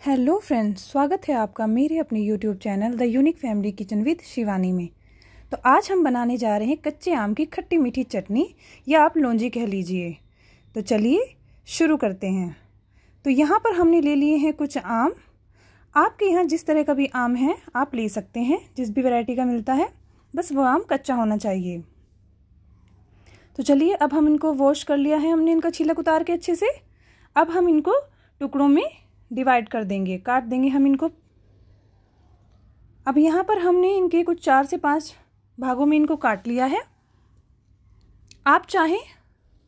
Hello friends, स्वागत है आपका मेरे अपने YouTube channel the unique family kitchen with Shivani में। तो आज हम बनाने जा रहे हैं कच्चे आम की खट्टी मीठी चटनी, या आप लौंजी कह लीजिए। तो चलिए शुरू करते हैं। तो यहाँ पर हमने ले लिए हैं कुछ आम। आपके यहाँ जिस तरह का भी आम है आप ले सकते हैं, जिस भी वैरायटी का मिलता है, बस वो आम कच्चा होना चाहिए। तो चलिए, अब हम इनको वॉश कर लिया है हमने, इनका छिलक उतार के अच्छे से। अब हम इनको टुकड़ों में डिवाइड कर देंगे, काट देंगे हम इनको। अब यहाँ पर हमने इनके कुछ 4 से 5 भागों में इनको काट लिया है। आप चाहें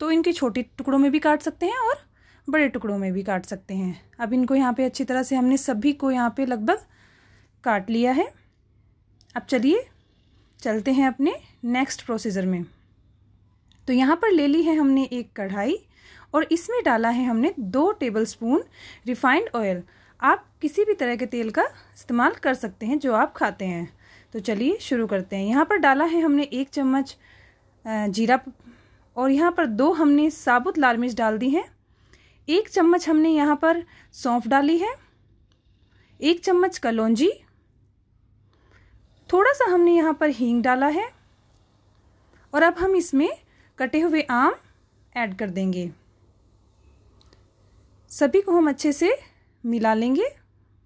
तो इनके छोटे टुकड़ों में भी काट सकते हैं और बड़े टुकड़ों में भी काट सकते हैं। अब इनको यहाँ पे अच्छी तरह से हमने सभी को यहाँ पे लगभग काट लिया है। अब चलिए चलते हैं अपने नेक्स्ट प्रोसीजर में। तो यहाँ पर ले ली है हमने एक कढ़ाई और इसमें डाला है हमने 2 टेबलस्पून रिफाइंड ऑयल। आप किसी भी तरह के तेल का इस्तेमाल कर सकते हैं जो आप खाते हैं। तो चलिए शुरू करते हैं। यहाँ पर डाला है हमने 1 चम्मच जीरा और यहाँ पर 2 हमने साबुत लाल मिर्च डाल दी है। 1 चम्मच हमने यहाँ पर सौंफ डाली है, 1 चम्मच कलौंजी, थोड़ा सा हमने यहाँ पर हींग डाला है और अब हम इसमें कटे हुए आम ऐड कर देंगे। सभी को हम अच्छे से मिला लेंगे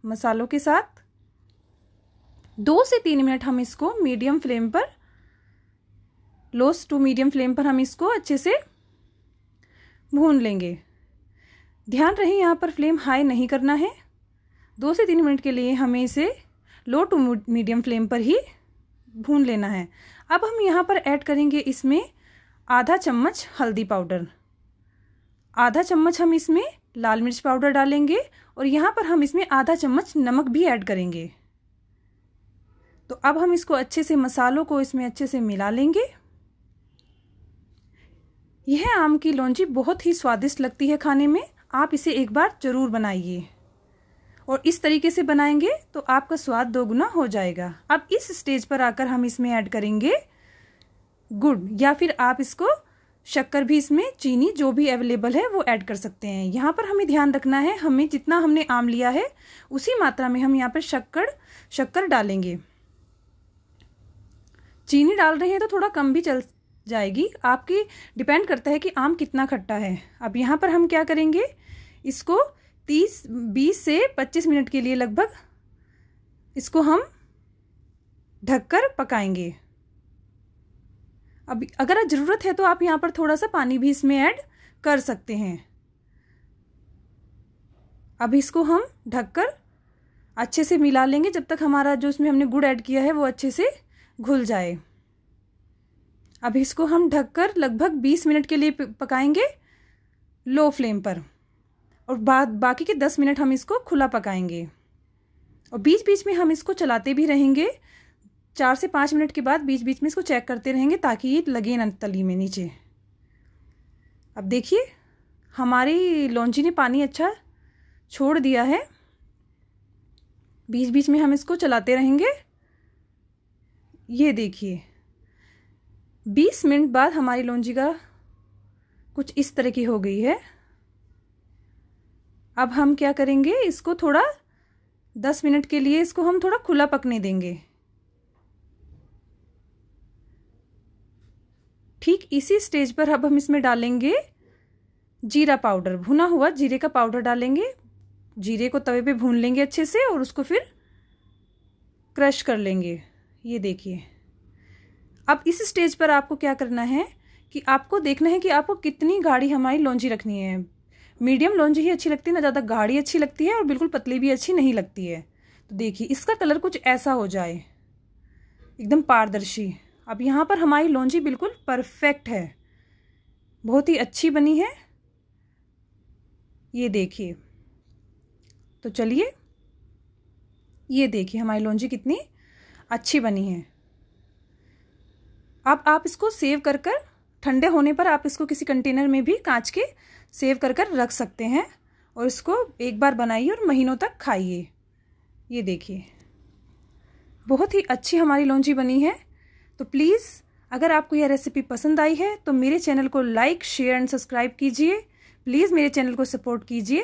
मसालों के साथ। 2 से 3 मिनट हम इसको मीडियम फ्लेम पर, लो टू मीडियम फ्लेम पर हम इसको अच्छे से भून लेंगे। ध्यान रहे यहाँ पर फ्लेम हाई नहीं करना है। 2 से 3 मिनट के लिए हमें इसे लो टू मीडियम फ्लेम पर ही भून लेना है। अब हम यहाँ पर ऐड करेंगे इसमें आधा चम्मच हल्दी पाउडर, आधा चम्मच हम इसमें लाल मिर्च पाउडर डालेंगे और यहाँ पर हम इसमें आधा चम्मच नमक भी ऐड करेंगे। तो अब हम इसको अच्छे से, मसालों को इसमें अच्छे से मिला लेंगे। यह आम की लौंजी बहुत ही स्वादिष्ट लगती है खाने में। आप इसे एक बार जरूर बनाइए और इस तरीके से बनाएंगे तो आपका स्वाद दोगुना हो जाएगा। अब इस स्टेज पर आकर हम इसमें ऐड करेंगे गुड़, या फिर आप इसको शक्कर भी, इसमें चीनी जो भी अवेलेबल है वो ऐड कर सकते हैं। यहाँ पर हमें ध्यान रखना है, हमें जितना हमने आम लिया है उसी मात्रा में हम यहाँ पर शक्कर डालेंगे। चीनी डाल रहे हैं तो थोड़ा कम भी चल जाएगी, आपकी डिपेंड करता है कि आम कितना खट्टा है। अब यहाँ पर हम क्या करेंगे, इसको 20 से 25 मिनट के लिए लगभग इसको हम ढककर पकाएंगे। अब अगर ज़रूरत है तो आप यहाँ पर थोड़ा सा पानी भी इसमें ऐड कर सकते हैं। अब इसको हम ढककर अच्छे से मिला लेंगे जब तक हमारा जो इसमें हमने गुड़ ऐड किया है वो अच्छे से घुल जाए। अब इसको हम ढककर लगभग 20 मिनट के लिए पकाएंगे लो फ्लेम पर, और बाकी के 10 मिनट हम इसको खुला पकाएंगे। और बीच बीच में हम इसको चलाते भी रहेंगे। 4 से 5 मिनट के बाद बीच बीच में इसको चेक करते रहेंगे ताकि ये लगे ना तली में नीचे। अब देखिए हमारी लौंजी ने पानी अच्छा छोड़ दिया है। बीच बीच में हम इसको चलाते रहेंगे। ये देखिए 20 मिनट बाद हमारी लौंजी का कुछ इस तरह की हो गई है। अब हम क्या करेंगे, इसको थोड़ा 10 मिनट के लिए इसको हम थोड़ा खुला पकने देंगे। ठीक इसी स्टेज पर अब हम इसमें डालेंगे जीरा पाउडर, भुना हुआ जीरे का पाउडर डालेंगे। जीरे को तवे पे भून लेंगे अच्छे से और उसको फिर क्रश कर लेंगे। ये देखिए, अब इस स्टेज पर आपको क्या करना है कि आपको देखना है कि आपको कितनी गाढ़ी हमारी लौंजी रखनी है। मीडियम लौंजी ही अच्छी लगती है, ना ज़्यादा गाढ़ी अच्छी लगती है और बिल्कुल पतली भी अच्छी नहीं लगती है। तो देखिए इसका कलर कुछ ऐसा हो जाए, एकदम पारदर्शी। अब यहाँ पर हमारी लौंजी बिल्कुल परफेक्ट है, बहुत ही अच्छी बनी है। ये देखिए, तो चलिए ये देखिए हमारी लौंजी कितनी अच्छी बनी है। अब आप इसको सेव कर ठंडे होने पर आप इसको किसी कंटेनर में भी कांच के सेव कर रख सकते हैं और इसको एक बार बनाइए और महीनों तक खाइए। ये देखिए बहुत ही अच्छी हमारी लौंजी बनी है। तो प्लीज़ अगर आपको यह रेसिपी पसंद आई है तो मेरे चैनल को लाइक, शेयर एंड सब्सक्राइब कीजिए। प्लीज़ मेरे चैनल को सपोर्ट कीजिए।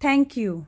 Thank you.